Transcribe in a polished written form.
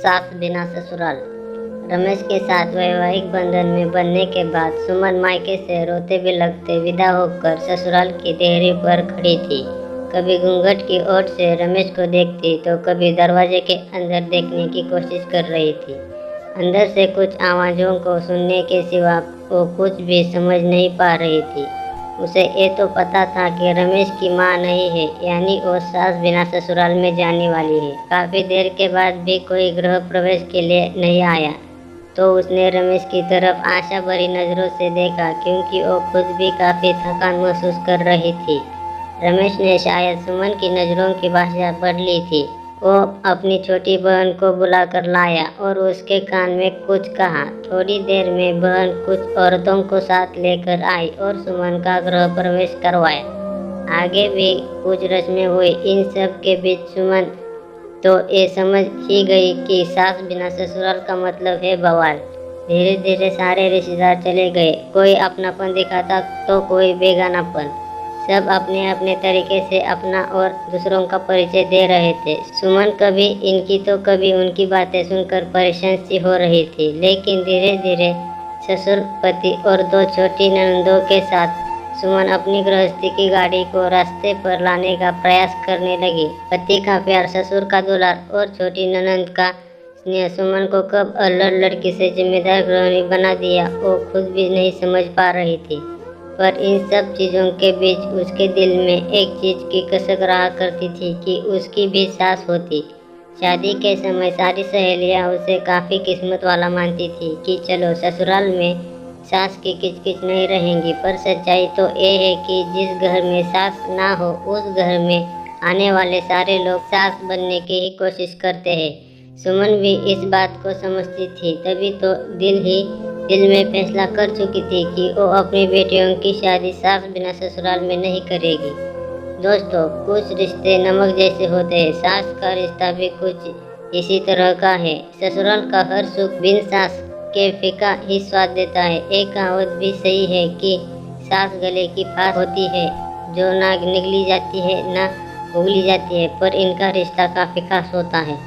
सास बिना ससुराल। रमेश के साथ वैवाहिक बंधन में बनने के बाद सुमन मायके से रोते बिलखते विदा होकर ससुराल की देहरी पर खड़ी थी। कभी घूंघट की ओर से रमेश को देखती तो कभी दरवाजे के अंदर देखने की कोशिश कर रही थी। अंदर से कुछ आवाज़ों को सुनने के सिवा वो कुछ भी समझ नहीं पा रही थी। उसे ये तो पता था कि रमेश की माँ नहीं है, यानी वो सास बिना ससुराल में जाने वाली है। काफ़ी देर के बाद भी कोई गृह प्रवेश के लिए नहीं आया तो उसने रमेश की तरफ आशा भरी नज़रों से देखा, क्योंकि वो खुद भी काफ़ी थकान महसूस कर रही थी। रमेश ने शायद सुमन की नज़रों की भाषा पढ़ ली थी। वो अपनी छोटी बहन को बुलाकर लाया और उसके कान में कुछ कहा। थोड़ी देर में बहन कुछ औरतों को साथ लेकर आई और सुमन का गृह प्रवेश करवाया। आगे भी कुछ रस्में हुई। इन सब के बीच सुमन तो ये समझ ही गई कि सास बिना ससुराल का मतलब है बवाल। धीरे धीरे सारे रिश्तेदार चले गए। कोई अपनापन दिखाता तो कोई बेगानापन। सब अपने अपने तरीके से अपना और दूसरों का परिचय दे रहे थे। सुमन कभी इनकी तो कभी उनकी बातें सुनकर परेशान सी हो रही थी, लेकिन धीरे धीरे ससुर, पति और 2 छोटी ननदों के साथ सुमन अपनी गृहस्थी की गाड़ी को रास्ते पर लाने का प्रयास करने लगी। पति का प्यार, ससुर का दुलार और छोटी ननद का स्नेह सुमन को कब अल्लड़ लड़की से जिम्मेदार गृहिणी बना दिया वो खुद भी नहीं समझ पा रही थी। पर इन सब चीज़ों के बीच उसके दिल में एक चीज़ की कसक रहा करती थी कि उसकी भी सास होती। शादी के समय सारी सहेलियां उसे काफ़ी किस्मत वाला मानती थी कि चलो ससुराल में सास की किचकिच नहीं रहेंगी। पर सच्चाई तो ये है कि जिस घर में सास ना हो उस घर में आने वाले सारे लोग सास बनने की ही कोशिश करते हैं। सुमन भी इस बात को समझती थी, तभी तो दिल में फैसला कर चुकी थी कि वो अपनी बेटियों की शादी सास बिना ससुराल में नहीं करेगी। दोस्तों, कुछ रिश्ते नमक जैसे होते हैं। सास का रिश्ता भी कुछ इसी तरह का है। ससुराल का हर सुख बिन सास के फीका ही स्वाद देता है। एक कहावत भी सही है कि सास गले की फांस होती है जो ना निगली जाती है ना उगली जाती है, पर इनका रिश्ता काफ़ी खास होता है।